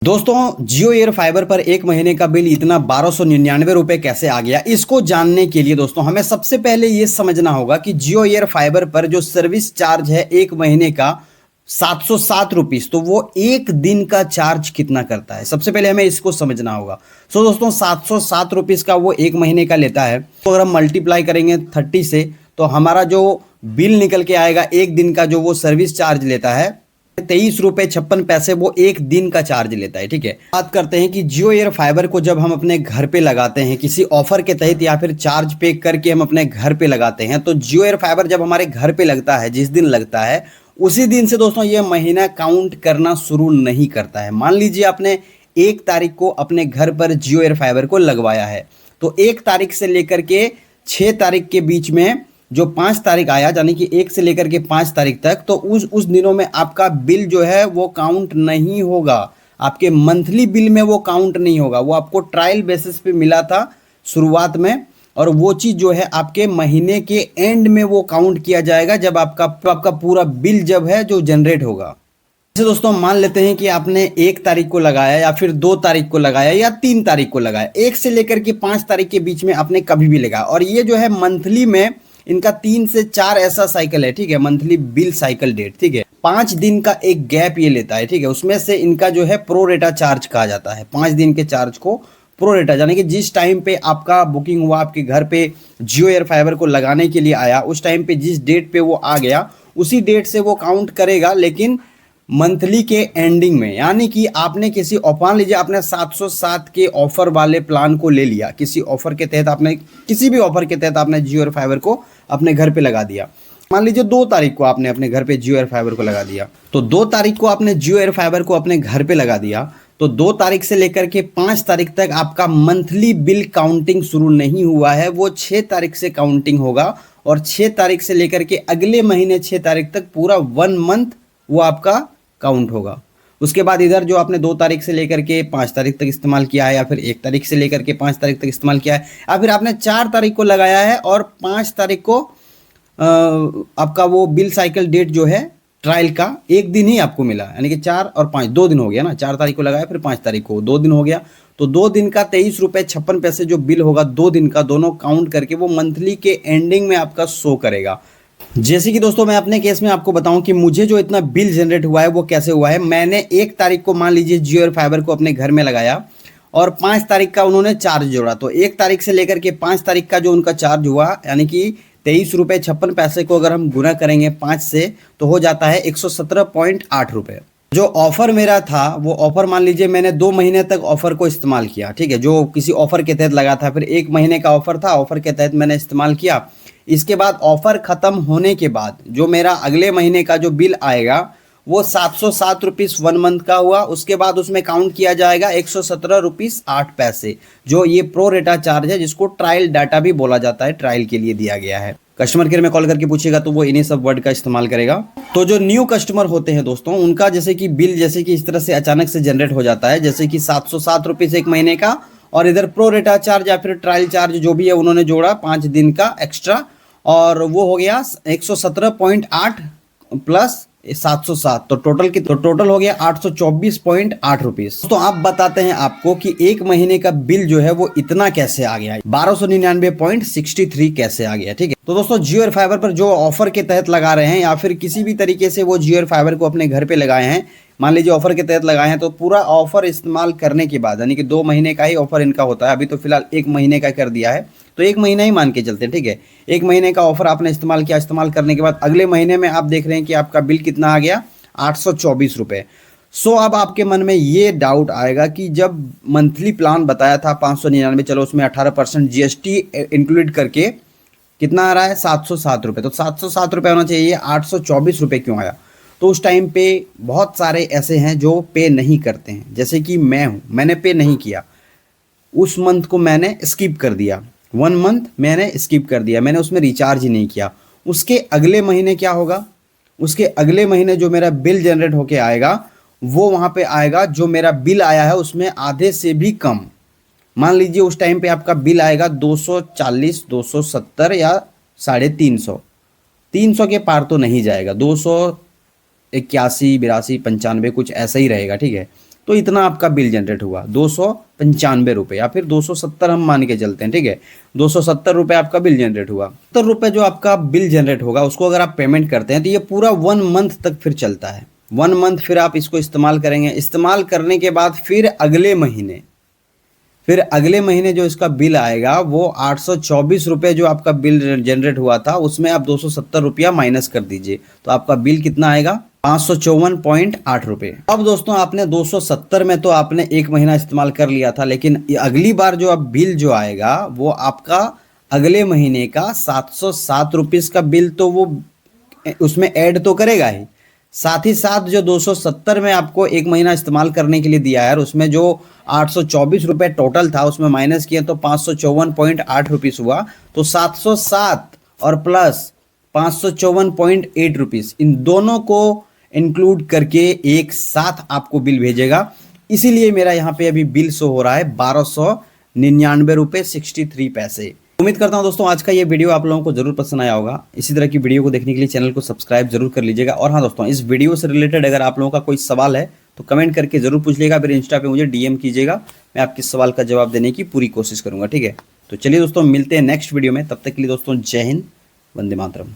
दोस्तों जियो air fibre पर एक महीने का बिल इतना 1299 रुपए कैसे आ गया। इसको जानने के लिए दोस्तों हमें सबसे पहले ये समझना होगा कि जियो एयर फाइबर पर जो सर्विस चार्ज है एक महीने का 707 रुपीज, तो वो एक दिन का चार्ज कितना करता है, सबसे पहले हमें इसको समझना होगा। दोस्तों 707 रुपीज का वो एक महीने का लेता है, तो अगर हम मल्टीप्लाई करेंगे 30 से तो हमारा जो बिल निकल के आएगा एक दिन का, जो वो सर्विस चार्ज लेता है 23 रुपए 56 पैसे, वो एक दिन का चार्ज लेता है। ठीक है, बात करते हैं कि जियो एयर फाइबर को जब हम अपने घर पे लगाते हैं किसी ऑफर के तहत या फिर चार्ज पे करके हम अपने घर पे लगाते हैं, तो जियो एयर फाइबर जब हमारे घर पे लगता है, जिस दिन लगता है उसी दिन से दोस्तों ये महीना काउंट करना शुरू नहीं करता है। मान लीजिए आपने 1 तारीख को अपने घर पर जियो एयर फाइबर को लगवाया है, तो 1 तारीख से लेकर के 6 तारीख के बीच में जो 5 तारीख आया, यानी कि 1 से लेकर के 5 तारीख तक, तो उस दिनों में आपका बिल जो है वो काउंट नहीं होगा। आपके मंथली बिल में वो काउंट नहीं होगा। वो आपको ट्रायल बेसिस पे मिला था शुरुआत में, और वो चीज़ जो है आपके महीने के एंड में वो काउंट किया जाएगा, जब आपका पूरा बिल जब है जो जनरेट होगा। जैसे दोस्तों मान लेते हैं कि आपने 1 तारीख को लगाया या फिर 2 तारीख को लगाया या 3 तारीख को लगाया, 1 से लेकर के 5 तारीख के बीच में आपने कभी भी लगाया, और ये जो है मंथली में इनका 3 से 4 ऐसा साइकिल है। ठीक है, मंथली बिल साइकिल डेट। ठीक है, 5 दिन का एक गैप ये लेता है। ठीक है, उसमें से इनका जो है प्रो रेटा चार्ज कहा जाता है। 5 दिन के चार्ज को प्रो रेटा, यानी कि जिस टाइम पे आपका बुकिंग हुआ, आपके घर पे जियो एयर फाइबर को लगाने के लिए आया, उस टाइम पे जिस डेट पे वो आ गया उसी डेट से वो काउंट करेगा, लेकिन मंथली के एंडिंग में। यानी कि आपने किसी मान लीजिए आपने 707 के ऑफर वाले प्लान को ले लिया, किसी ऑफर के तहत आपने, किसी भी ऑफर के तहत आपने जियो एयर फाइबर को अपने घर पे लगा दिया। मान लीजिए 2 तारीख को आपने अपने घर पे जियो एयर फाइबर को लगा दिया, तो 2 तारीख को आपने जियो एयर फाइबर को अपने घर पे लगा दिया, तो 2 तारीख से लेकर के 5 तारीख तक आपका मंथली बिल काउंटिंग शुरू नहीं हुआ है। वो 6 तारीख से काउंटिंग होगा, और 6 तारीख से लेकर के अगले महीने 6 तारीख तक पूरा 1 मंथ वो आपका काउंट होगा। उसके बाद इधर जो आपने 2 तारीख से लेकर के 5 तारीख तक इस्तेमाल किया है, या फिर 1 तारीख से लेकर के 5 तारीख तक इस्तेमाल किया है, या फिर आपने 4 तारीख को लगाया है और 5 तारीख को आपका वो बिल साइकिल डेट जो है ट्रायल का एक दिन ही आपको मिला, यानी कि 4 और 5 2 दिन हो गया ना। 4 तारीख को लगाया, फिर 5 तारीख को 2 दिन हो गया, तो 2 दिन का 23 रुपए 56 पैसे जो बिल होगा 2 दिन का, दोनों काउंट करके वो मंथली के एंडिंग में आपका शो करेगा। जैसे कि दोस्तों मैं अपने केस में आपको बताऊं कि मुझे जो इतना बिल जनरेट हुआ है वो कैसे हुआ है। मैंने 1 तारीख को मान लीजिए जियो एयर फाइबर को अपने घर में लगाया, और 5 तारीख का उन्होंने चार्ज जोड़ा, तो 1 तारीख से लेकर के 5 तारीख का जो उनका चार्ज हुआ, यानी कि 23 रुपए 56 पैसे को अगर हम गुना करेंगे 5 से, तो हो जाता है 117.8 रुपए। जो ऑफर मेरा था वो ऑफर मान लीजिए मैंने 2 महीने तक ऑफर को इस्तेमाल किया। ठीक है, जो किसी ऑफर के तहत लगा था, फिर 1 महीने का ऑफर था, ऑफर के तहत मैंने इस्तेमाल किया। इसके बाद ऑफर खत्म होने के बाद जो मेरा अगले महीने का जो बिल आएगा वो 707 रुपीज़ 1 मंथ का हुआ। उसके बाद उसमें काउंट किया जाएगा 117 रुपीज़ 8 पैसे, जो ये प्रो रेटा चार्ज है, जिसको ट्रायल डाटा भी बोला जाता है, ट्रायल के लिए दिया गया है। कस्टमर केयर में कॉल करके पूछेगा तो वो इन्हीं सब वर्ड का इस्तेमाल करेगा। तो जो न्यू कस्टमर होते हैं दोस्तों, उनका जैसे कि बिल जैसे कि इस तरह से अचानक से जनरेट हो जाता है, जैसे कि 707 रुपीज़ एक महीने का, और इधर प्रो रेटा चार्ज या फिर ट्रायल चार्ज जो भी है उन्होंने जोड़ा 5 दिन का एक्स्ट्रा, और वो हो गया 117.8 प्लस 707, तो टोटल हो गया 824.8 रुपीज। तो आप बताते हैं आपको कि एक महीने का बिल जो है वो इतना कैसे आ गया, 1299.63 कैसे आ गया। ठीक है, तो दोस्तों जियो एयर फाइबर पर जो ऑफर के तहत लगा रहे हैं, या फिर किसी भी तरीके से वो जियो एयर फाइबर को अपने घर पे लगाए हैं, मान लीजिए ऑफर के तहत लगाए हैं, तो पूरा ऑफर इस्तेमाल करने के बाद, यानी कि 2 महीने का ही ऑफर इनका होता है, अभी तो फिलहाल 1 महीने का कर दिया है, तो 1 महीना ही मान के चलते हैं। ठीक है, 1 महीने का ऑफर आपने इस्तेमाल किया, इस्तेमाल करने के बाद अगले महीने में आप देख रहे हैं कि आपका बिल कितना आ गया, 824 रुपये। सो अब आपके मन में ये डाउट आएगा कि जब मंथली प्लान बताया था 599, चलो उसमें 18% GST इंक्लूड करके कितना आ रहा है, 707 रुपये, तो 707 रुपये होना चाहिए, 824 रुपये क्यों आया? तो उस टाइम पे बहुत सारे ऐसे हैं जो पे नहीं करते हैं, जैसे कि मैं हूँ, मैंने पे नहीं किया, उस मंथ को मैंने स्किप कर दिया, 1 मंथ मैंने स्किप कर दिया, मैंने उसमें रिचार्ज ही नहीं किया। उसके अगले महीने क्या होगा, उसके अगले महीने जो मेरा बिल जनरेट होके आएगा वो वहाँ पे आएगा, जो मेरा बिल आया है उसमें आधे से भी कम। मान लीजिए उस टाइम पे आपका बिल आएगा 240, 270 या 350, 300 के पार तो नहीं जाएगा, 281, 82, 95 कुछ ऐसा ही रहेगा। ठीक है, तो इतना आपका बिल जनरेट हुआ 295 रुपये, या फिर 270 हम मान के चलते हैं, ठीक है। 270 रुपये आपका बिल जनरेट हुआ। 70 रुपये जो आपका बिल जनरेट होगा उसको अगर आप पेमेंट करते हैं तो ये पूरा 1 मंथ तक फिर चलता है। 1 मंथ फिर आप इसको इस्तेमाल करेंगे। इस्तेमाल करने के बाद फिर अगले महीने जो इसका बिल आएगा वो 824 रुपये जो आपका बिल जनरेट हुआ था उसमें आप 270 रुपया माइनस कर दीजिए, तो आपका बिल कितना आएगा 554.8 रुपये। अब दोस्तों आपने 270 में तो आपने एक महीना इस्तेमाल कर लिया था, लेकिन अगली बार जो अब बिल जो आएगा वो आपका अगले महीने का 707 रुपीज का बिल, तो वो उसमें ऐड तो करेगा ही। साथ ही साथ जो 270 में आपको एक महीना इस्तेमाल करने के लिए दिया है उसमें जो 824 रुपये टोटल था उसमें माइनस किया तो 554.8 रुपीज हुआ। तो 707 और प्लस 554.8 रुपीज, इन दोनों को इंक्लूड करके एक साथ आपको बिल भेजेगा। इसीलिए मेरा यहाँ पे अभी बिल शो हो रहा है 1299 रुपये 63 पैसे। उम्मीद करता हूं दोस्तों आज का ये वीडियो आप लोगों को जरूर पसंद आया होगा। इसी तरह की वीडियो को देखने के लिए चैनल को सब्सक्राइब जरूर कर लीजिएगा। और हाँ दोस्तों, इस वीडियो से रिलेटेड अगर आप लोगों का कोई सवाल है तो कमेंट करके जरूर पूछ लीजिएगा, फिर इंस्टा पे मुझे डीएम कीजिएगा, मैं आपके सवाल का जवाब देने की पूरी कोशिश करूंगा, ठीक है। तो चलिए दोस्तों मिलते हैं नेक्स्ट वीडियो में, तब तक के लिए दोस्तों जय हिंद, वंदे मातरम।